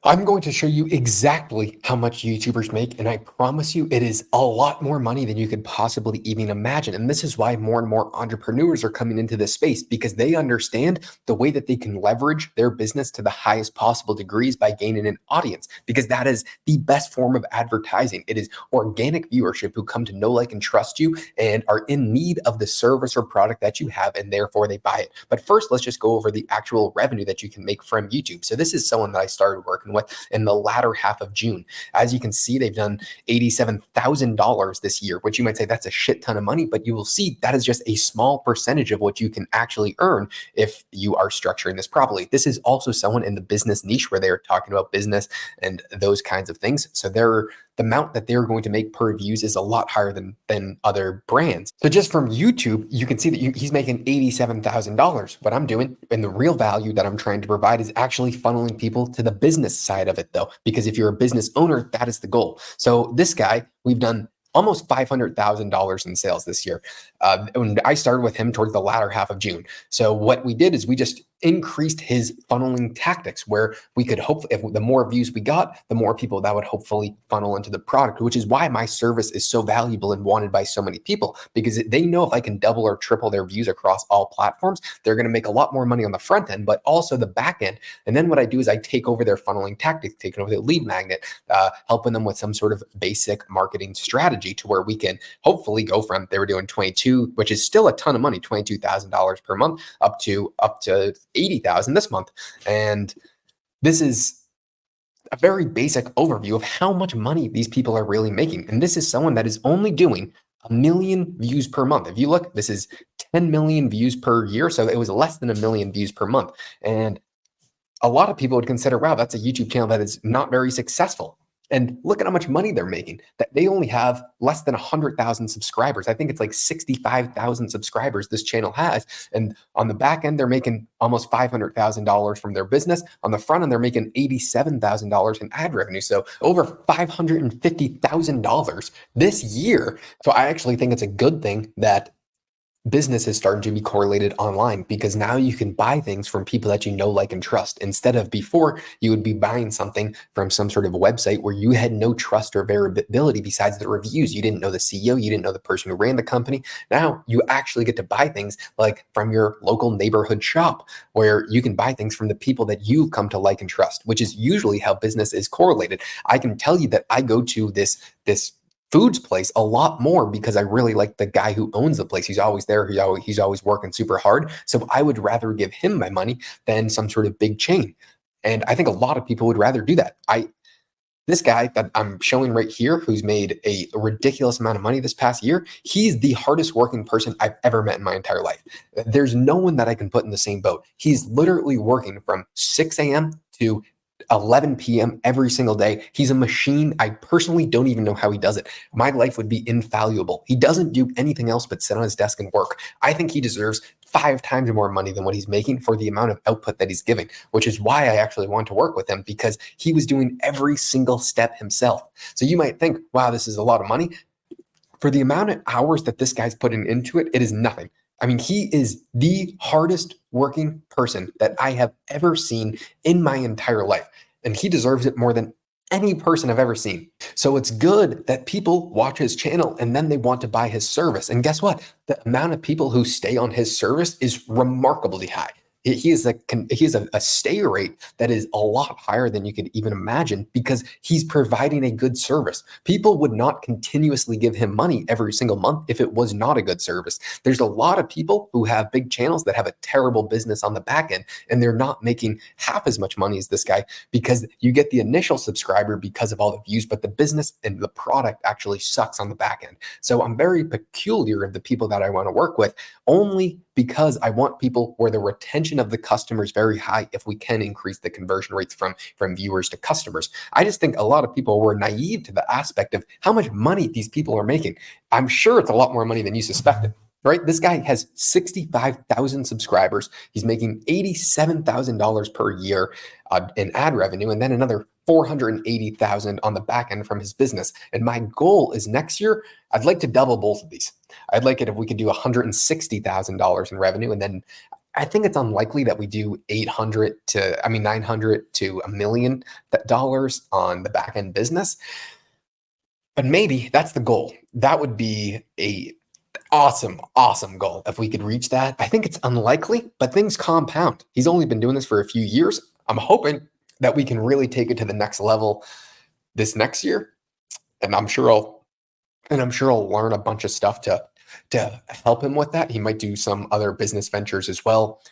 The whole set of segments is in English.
I'm going to show you exactly how much YouTubers make, and I promise you it is a lot more money than you could possibly even imagine. And this is why more and more entrepreneurs are coming into this space, because they understand the way that they can leverage their business to the highest possible degrees by gaining an audience, because that is the best form of advertising. It is organic viewership who come to know, like, and trust you and are in need of the service or product that you have, and therefore they buy it. But first, let's just go over the actual revenue that you can make from YouTube. So this is someone that I started working with in the latter half of June. As you can see, they've done $87,000 this year, which you might say that's a shit ton of money, but you will see that is just a small percentage of what you can actually earn if you are structuring this properly. This is also someone in the business niche where they're talking about business and those kinds of things. So the amount that they're going to make per views is a lot higher than other brands. So just from YouTube, you can see that he's making $87,000. What I'm doing and the real value that I'm trying to provide is actually funneling people to the business side of it, though, because if you're a business owner, that is the goal. So this guy, we've done almost $500,000 in sales this year. And I started with him towards the latter half of June. So what we did is we just increased his funneling tactics, where we could hopefully, if the more views we got, the more people that would hopefully funnel into the product, which is why my service is so valuable and wanted by so many people, because they know if I can double or triple their views across all platforms, they're going to make a lot more money on the front end, but also the back end. And then what I do is I take over their funneling tactics, taking over the lead magnet, helping them with some sort of basic marketing strategy to where we can hopefully go from, they were doing 22, which is still a ton of money, $22,000 per month, up to 80,000 this month. And this is a very basic overview of how much money these people are really making. And this is someone that is only doing 1 million views per month. If you look, this is 10 million views per year. So it was less than 1 million views per month. And a lot of people would consider, wow, that's a YouTube channel that is not very successful. And look at how much money they're making. That they only have less than 100,000 subscribers. I think it's like 65,000 subscribers this channel has. And on the back end, they're making almost $500,000 from their business. On the front end, they're making $87,000 in ad revenue. So over $550,000 this year. So I actually think it's a good thing that business is starting to be correlated online, because now you can buy things from people that you know, like, and trust, instead of before you would be buying something from some sort of website where you had no trust or variability besides the reviews. You didn't know the CEO, you didn't know the person who ran the company. Now you actually get to buy things like from your local neighborhood shop, where you can buy things from the people that you've come to like and trust, which is usually how business is correlated. I can tell you that I go to this foods place a lot more because I really like the guy who owns the place. He's always there. He's always working super hard. So I would rather give him my money than some sort of big chain. And I think a lot of people would rather do that. This guy that I'm showing right here, who's made a ridiculous amount of money this past year, he's the hardest working person I've ever met in my entire life. There's no one that I can put in the same boat. He's literally working from 6 a.m. to 11 p.m. every single day. He's a machine. I personally don't even know how he does it. My life would be invaluable. He doesn't do anything else but sit on his desk and work. I think he deserves 5 times more money than what he's making for the amount of output that he's giving, which is why I actually want to work with him, because he was doing every single step himself. So you might think, wow, this is a lot of money. For the amount of hours that this guy's putting into it, it is nothing. I mean, he is the hardest working person that I have ever seen in my entire life. And he deserves it more than any person I've ever seen. So it's good that people watch his channel and then they want to buy his service. And guess what? The amount of people who stay on his service is remarkably high. He is a stay rate that is a lot higher than you could even imagine, because he's providing a good service. People would not continuously give him money every single month if it was not a good service. There's a lot of people who have big channels that have a terrible business on the back end, and they're not making half as much money as this guy, because you get the initial subscriber because of all the views, but the business and the product actually sucks on the back end. So I'm very peculiar of the people that I want to work with, only because I want people where the retention of the customer is very high if we can increase the conversion rates from viewers to customers. I just think a lot of people were naive to the aspect of how much money these people are making. I'm sure it's a lot more money than you suspected. Right? This guy has 65,000 subscribers. He's making $87,000 per year in ad revenue, and then another 480,000 on the back end from his business. And my goal is next year, I'd like to double both of these. I'd like it if we could do $160,000 in revenue, and then I think it's unlikely that we do 900 to $1 million on the back end business, but maybe that's the goal. That would be a awesome goal if we could reach that. I think it's unlikely, but things compound. He's only been doing this for a few years. I'm hoping that we can really take it to the next level this next year, and I'm sure I'll learn a bunch of stuff to help him with that. He might do some other business ventures as well.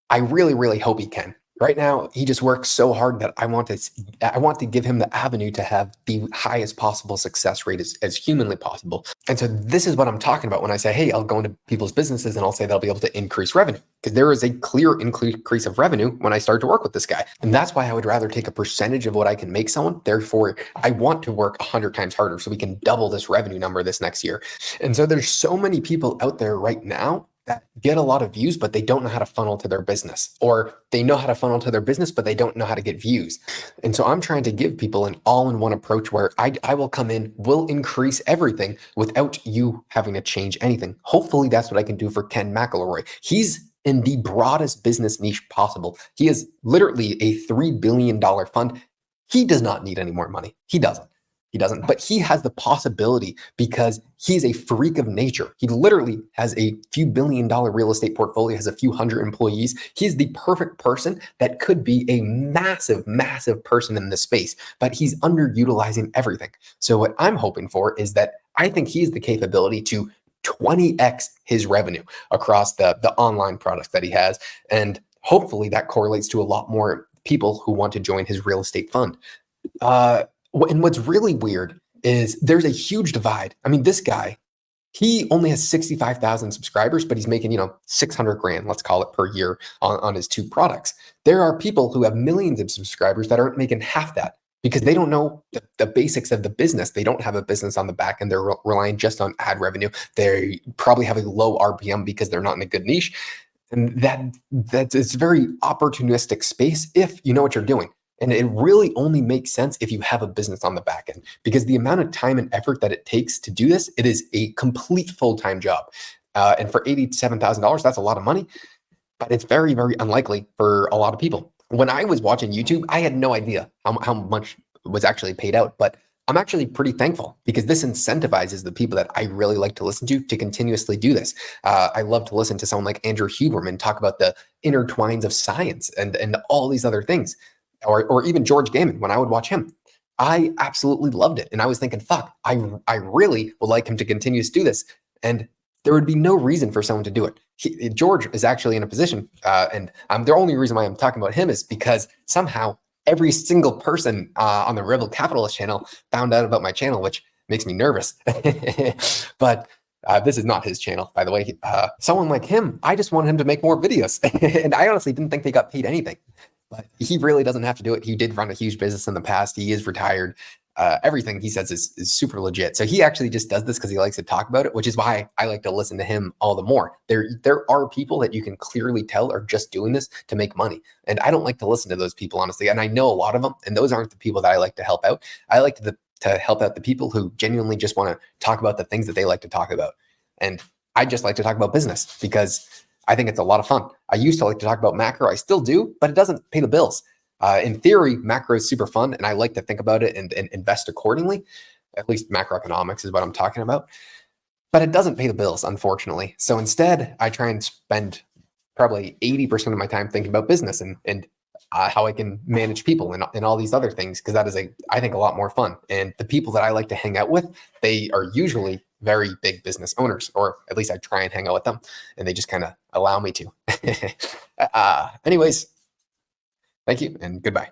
I really hope he can. Right now, he just works so hard that I want to give him the avenue to have the highest possible success rate as humanly possible. And so this is what I'm talking about when I say, hey, I'll go into people's businesses and I'll say they'll be able to increase revenue, because there is a clear increase of revenue when I start to work with this guy. And that's why I would rather take a percentage of what I can make someone. Therefore, I want to work 100 times harder so we can double this revenue number this next year. And so there's so many people out there right now that get a lot of views, but they don't know how to funnel to their business, or they know how to funnel to their business, but they don't know how to get views. And so I'm trying to give people an all-in-one approach where I will come in, will increase everything without you having to change anything. Hopefully that's what I can do for Ken McElroy. He's in the broadest business niche possible. He is literally a $3 billion fund. He does not need any more money. He doesn't. But he has the possibility because he's a freak of nature. He literally has a few $1 billion real estate portfolio, has a few hundred employees. He's the perfect person that could be a massive person in this space, but he's underutilizing everything. So what I'm hoping for is that I think he has the capability to 20x his revenue across the online products that he has. And hopefully that correlates to a lot more people who want to join his real estate fund. And what's really weird is there's a huge divide. I mean, this guy, he only has 65,000 subscribers, but he's making, 600 grand, let's call it, per year on his two products. There are people who have millions of subscribers that aren't making half that because they don't know the basics of the business. They don't have a business on the back end. They're relying just on ad revenue. They probably have a low RPM because they're not in a good niche. And that's it's a very opportunistic space if you know what you're doing. And it really only makes sense if you have a business on the back end, because the amount of time and effort that it takes to do this, it is a complete full-time job. And for $87,000, that's a lot of money, but it's very unlikely for a lot of people. When I was watching YouTube, I had no idea how much was actually paid out, but I'm actually pretty thankful because this incentivizes the people that I really like to listen to continuously do this. I love to listen to someone like Andrew Huberman talk about the intertwines of science and all these other things. Or even George Gammon, when I would watch him, I absolutely loved it. And I was thinking, fuck, I really would like him to continue to do this. And there would be no reason for someone to do it. George is actually in a position, and the only reason why I'm talking about him is because somehow every single person on the Rebel Capitalist channel found out about my channel, which makes me nervous. But this is not his channel, by the way. Someone like him, I just wanted him to make more videos. And I honestly didn't think they got paid anything. But he really doesn't have to do it. He did run a huge business in the past. He is retired. Everything he says is super legit. So he actually just does this because he likes to talk about it, which is why I like to listen to him all the more. There are people that you can clearly tell are just doing this to make money. And I don't like to listen to those people, honestly. And I know a lot of them, and those aren't the people that I like to help out. I like to help out the people who genuinely just want to talk about the things that they like to talk about. And I just like to talk about business because I think it's a lot of fun. I used to like to talk about macro. I still do, but it doesn't pay the bills. In theory, macro is super fun, and I like to think about it and invest accordingly. At least macroeconomics is what I'm talking about. But it doesn't pay the bills, unfortunately. So instead, I try and spend probably 80% of my time thinking about business and how I can manage people and all these other things, because that is, I think, a lot more fun. And the people that I like to hang out with, they are usually very big business owners, or at least I try and hang out with them, and they just kind of allow me to. Anyways, thank you and goodbye.